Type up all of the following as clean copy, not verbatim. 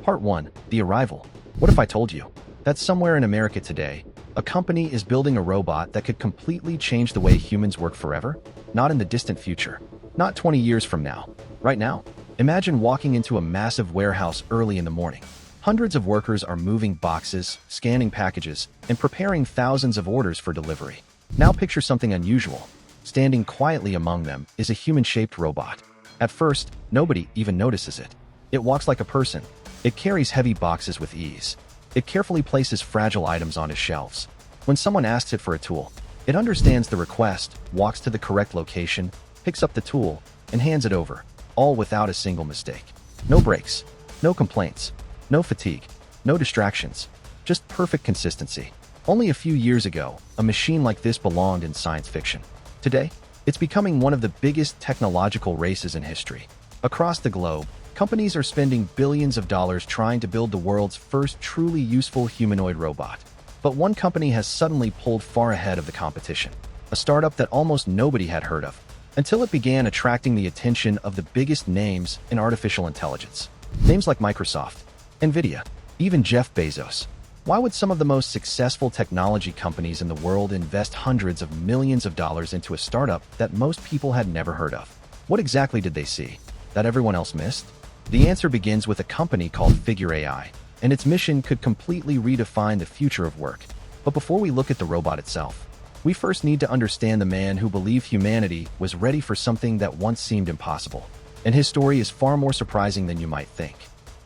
Part 1. The Arrival. What if I told you that somewhere in America today, a company is building a robot that could completely change the way humans work forever? Not in the distant future. Not 20 years from now. Right now. Imagine walking into a massive warehouse early in the morning. Hundreds of workers are moving boxes, scanning packages, and preparing thousands of orders for delivery. Now picture something unusual. Standing quietly among them is a human-shaped robot. At first, nobody even notices it. It walks like a person. It carries heavy boxes with ease. It carefully places fragile items onto shelves. When someone asks it for a tool, it understands the request, walks to the correct location, picks up the tool, and hands it over, all without a single mistake. No breaks, no complaints, no fatigue, no distractions, just perfect consistency. Only a few years ago, a machine like this belonged in science fiction. Today, it's becoming one of the biggest technological races in history. Across the globe, companies are spending billions of dollars trying to build the world's first truly useful humanoid robot. But one company has suddenly pulled far ahead of the competition. A startup that almost nobody had heard of, until it began attracting the attention of the biggest names in artificial intelligence. Names like Microsoft, NVIDIA, even Jeff Bezos. Why would some of the most successful technology companies in the world invest hundreds of millions of dollars into a startup that most people had never heard of? What exactly did they see that everyone else missed? The answer begins with a company called Figure AI, and its mission could completely redefine the future of work. But before we look at the robot itself, we first need to understand the man who believed humanity was ready for something that once seemed impossible. And his story is far more surprising than you might think.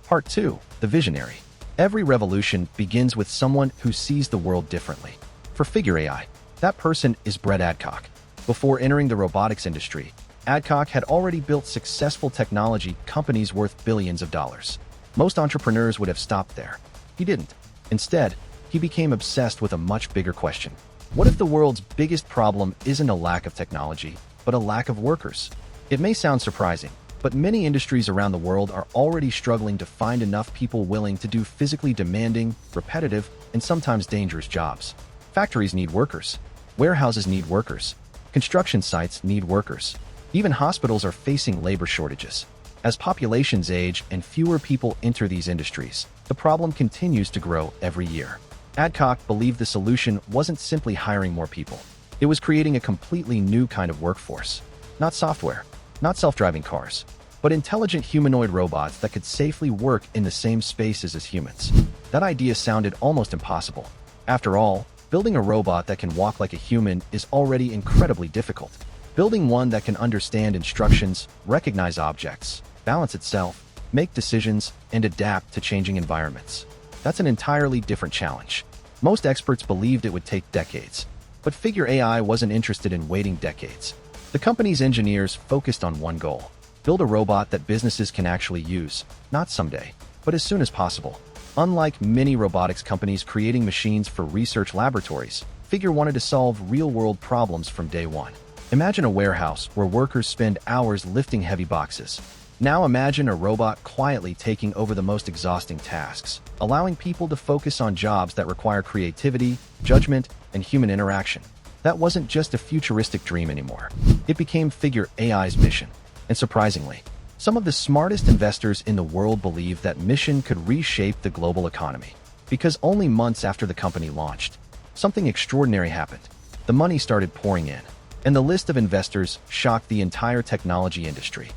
Part 2. The Visionary. Every revolution begins with someone who sees the world differently. For Figure AI, that person is Brett Adcock. Before entering the robotics industry, Adcock had already built successful technology companies worth billions of dollars. Most entrepreneurs would have stopped there. He didn't. Instead, he became obsessed with a much bigger question. What if the world's biggest problem isn't a lack of technology, but a lack of workers? It may sound surprising, but many industries around the world are already struggling to find enough people willing to do physically demanding, repetitive, and sometimes dangerous jobs. Factories need workers. Warehouses need workers. Construction sites need workers. Even hospitals are facing labor shortages. As populations age and fewer people enter these industries, the problem continues to grow every year. Adcock believed the solution wasn't simply hiring more people. It was creating a completely new kind of workforce. Not software, not self-driving cars, but intelligent humanoid robots that could safely work in the same spaces as humans. That idea sounded almost impossible. After all, building a robot that can walk like a human is already incredibly difficult. Building one that can understand instructions, recognize objects, balance itself, make decisions, and adapt to changing environments. That's an entirely different challenge. Most experts believed it would take decades, but Figure AI wasn't interested in waiting decades. The company's engineers focused on one goal: build a robot that businesses can actually use, not someday, but as soon as possible. Unlike many robotics companies creating machines for research laboratories, Figure wanted to solve real-world problems from day one. Imagine a warehouse where workers spend hours lifting heavy boxes. Now imagine a robot quietly taking over the most exhausting tasks, allowing people to focus on jobs that require creativity, judgment, and human interaction. That wasn't just a futuristic dream anymore. It became Figure AI's mission. And surprisingly, some of the smartest investors in the world believe that mission could reshape the global economy. Because only months after the company launched, something extraordinary happened. The money started pouring in, and the list of investors shocked the entire technology industry.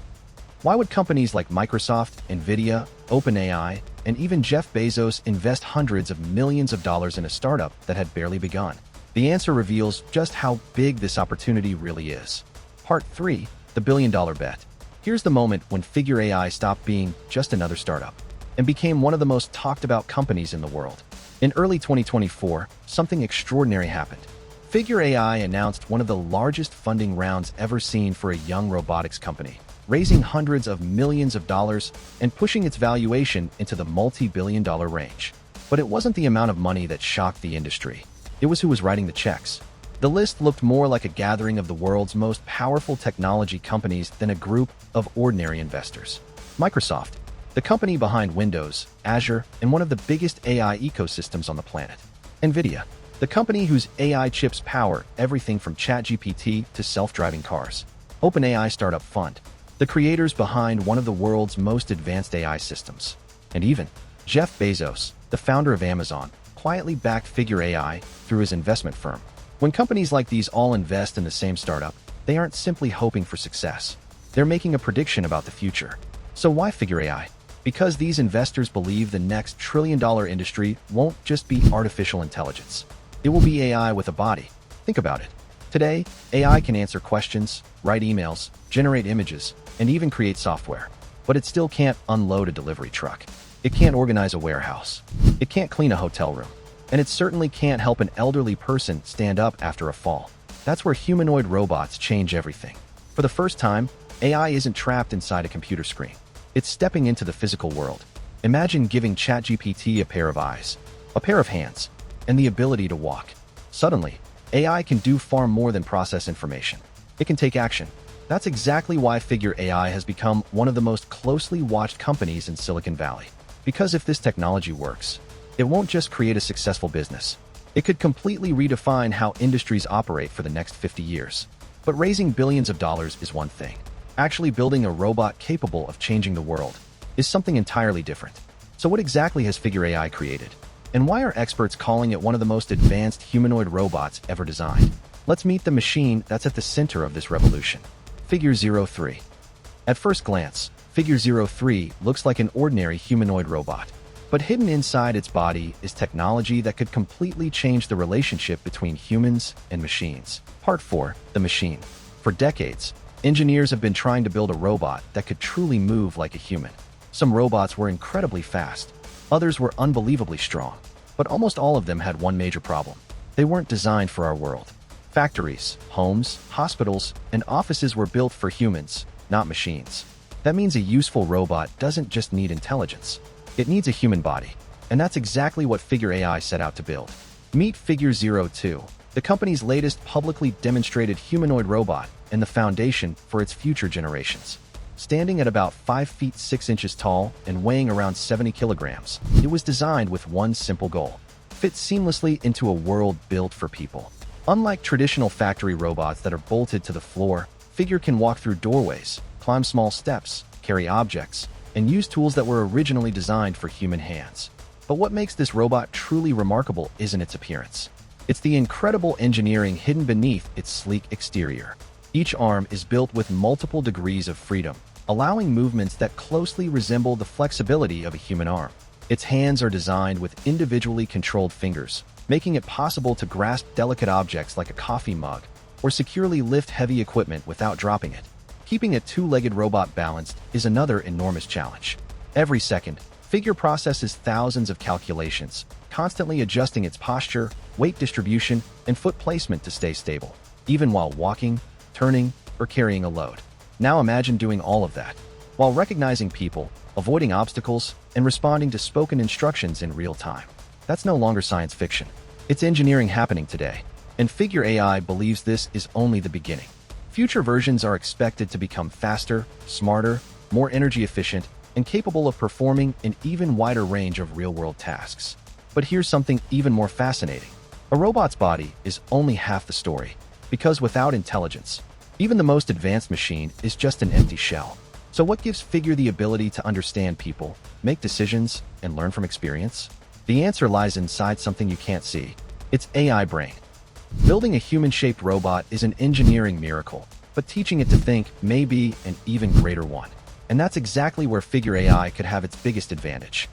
Why would companies like Microsoft, NVIDIA, OpenAI, and even Jeff Bezos invest hundreds of millions of dollars in a startup that had barely begun? The answer reveals just how big this opportunity really is. Part 3. The billion-dollar bet. Here's the moment when Figure AI stopped being just another startup and became one of the most talked-about companies in the world. In early 2024, something extraordinary happened. Figure AI announced one of the largest funding rounds ever seen for a young robotics company, raising hundreds of millions of dollars and pushing its valuation into the multi-billion-dollar range. But it wasn't the amount of money that shocked the industry. It was who was writing the checks. The list looked more like a gathering of the world's most powerful technology companies than a group of ordinary investors. Microsoft, the company behind Windows, Azure, and one of the biggest AI ecosystems on the planet. NVIDIA, the company whose AI chips power everything from ChatGPT to self-driving cars. OpenAI startup fund, the creators behind one of the world's most advanced AI systems. And even Jeff Bezos, the founder of Amazon, quietly backed Figure AI through his investment firm. When companies like these all invest in the same startup, they aren't simply hoping for success. They're making a prediction about the future. So why Figure AI? Because these investors believe the next trillion-dollar industry won't just be artificial intelligence. It will be AI with a body. Think about it. Today, AI can answer questions, write emails, generate images, and even create software. But it still can't unload a delivery truck. It can't organize a warehouse. It can't clean a hotel room. And it certainly can't help an elderly person stand up after a fall. That's where humanoid robots change everything. For the first time, AI isn't trapped inside a computer screen. It's stepping into the physical world. Imagine giving ChatGPT a pair of eyes, a pair of hands, and the ability to walk. Suddenly, AI can do far more than process information. It can take action. That's exactly why Figure AI has become one of the most closely watched companies in Silicon Valley. Because if this technology works, it won't just create a successful business. It could completely redefine how industries operate for the next 50 years. But raising billions of dollars is one thing. Actually building a robot capable of changing the world is something entirely different. So what exactly has Figure AI created? And why are experts calling it one of the most advanced humanoid robots ever designed? Let's meet the machine that's at the center of this revolution. Figure 03. At first glance, Figure 03 looks like an ordinary humanoid robot. But hidden inside its body is technology that could completely change the relationship between humans and machines. Part 4. The Machine. For decades, engineers have been trying to build a robot that could truly move like a human. Some robots were incredibly fast. Others were unbelievably strong. But almost all of them had one major problem. They weren't designed for our world. Factories, homes, hospitals, and offices were built for humans, not machines. That means a useful robot doesn't just need intelligence. It needs a human body. And that's exactly what Figure AI set out to build. Meet Figure 02, the company's latest publicly demonstrated humanoid robot and the foundation for its future generations. Standing at about 5 feet 6 inches tall and weighing around 70 kilograms, it was designed with one simple goal: fit seamlessly into a world built for people. Unlike traditional factory robots that are bolted to the floor, Figure can walk through doorways, climb small steps, carry objects, and use tools that were originally designed for human hands. But what makes this robot truly remarkable isn't its appearance. It's the incredible engineering hidden beneath its sleek exterior. Each arm is built with multiple degrees of freedom, allowing movements that closely resemble the flexibility of a human arm. Its hands are designed with individually controlled fingers, making it possible to grasp delicate objects like a coffee mug or securely lift heavy equipment without dropping it. Keeping a two-legged robot balanced is another enormous challenge. Every second, Figure processes thousands of calculations, constantly adjusting its posture, weight distribution, and foot placement to stay stable, even while walking, turning, or carrying a load. Now imagine doing all of that while recognizing people, avoiding obstacles, and responding to spoken instructions in real time. That's no longer science fiction. It's engineering happening today, and Figure AI believes this is only the beginning. Future versions are expected to become faster, smarter, more energy efficient, and capable of performing an even wider range of real-world tasks. But here's something even more fascinating. A robot's body is only half the story, because without intelligence, even the most advanced machine is just an empty shell. So what gives Figure the ability to understand people, make decisions, and learn from experience? The answer lies inside something you can't see. It's AI brain. Building a human-shaped robot is an engineering miracle, but teaching it to think may be an even greater one. And that's exactly where Figure AI could have its biggest advantage.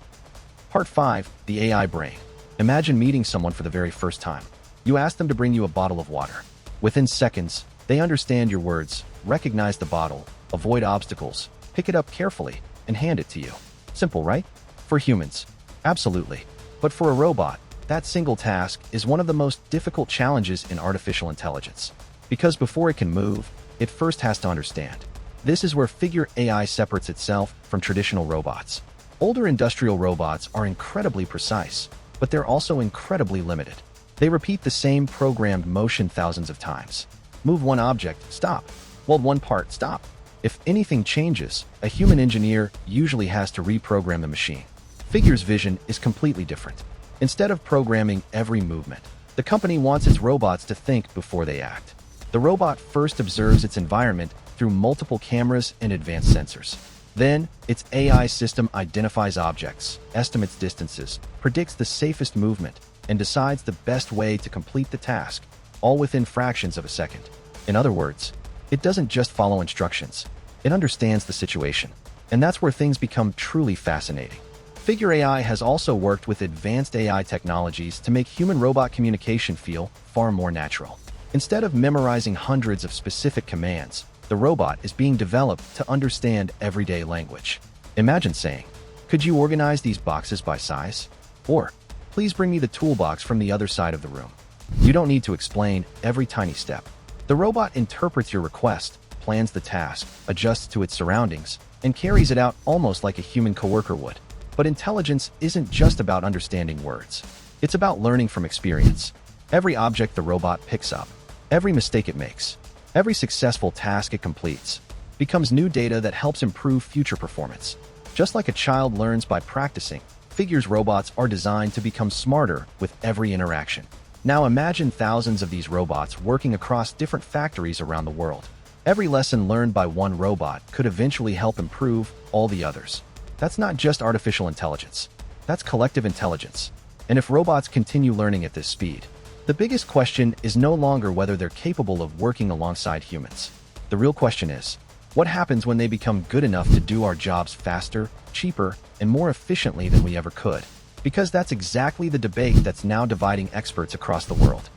Part 5. The AI brain. Imagine meeting someone for the very first time. You ask them to bring you a bottle of water. Within seconds, they understand your words, recognize the bottle, avoid obstacles, pick it up carefully, and hand it to you. Simple, right? For humans, absolutely. But for a robot, that single task is one of the most difficult challenges in artificial intelligence. Because before it can move, it first has to understand. This is where Figure AI separates itself from traditional robots. Older industrial robots are incredibly precise, but they're also incredibly limited. They repeat the same programmed motion thousands of times. Move one object, stop. Weld one part, stop. If anything changes, a human engineer usually has to reprogram the machine. Figure's vision is completely different. Instead of programming every movement, the company wants its robots to think before they act. The robot first observes its environment through multiple cameras and advanced sensors. Then, its AI system identifies objects, estimates distances, predicts the safest movement, and decides the best way to complete the task, all within fractions of a second. In other words, it doesn't just follow instructions. It understands the situation. And that's where things become truly fascinating. Figure AI has also worked with advanced AI technologies to make human-robot communication feel far more natural. Instead of memorizing hundreds of specific commands, the robot is being developed to understand everyday language. Imagine saying, "Could you organize these boxes by size?" Or, "Please bring me the toolbox from the other side of the room." You don't need to explain every tiny step. The robot interprets your request, plans the task, adjusts to its surroundings, and carries it out almost like a human coworker would. But intelligence isn't just about understanding words. It's about learning from experience. Every object the robot picks up, every mistake it makes, every successful task it completes, becomes new data that helps improve future performance. Just like a child learns by practicing, Figure's robots are designed to become smarter with every interaction. Now imagine thousands of these robots working across different factories around the world. Every lesson learned by one robot could eventually help improve all the others. That's not just artificial intelligence. That's collective intelligence. And if robots continue learning at this speed, the biggest question is no longer whether they're capable of working alongside humans. The real question is, what happens when they become good enough to do our jobs faster, cheaper, and more efficiently than we ever could? Because that's exactly the debate that's now dividing experts across the world.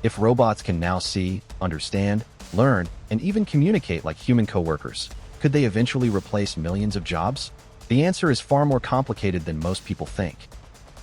If robots can now see, understand, learn, and even communicate like human coworkers, could they eventually replace millions of jobs? The answer is far more complicated than most people think.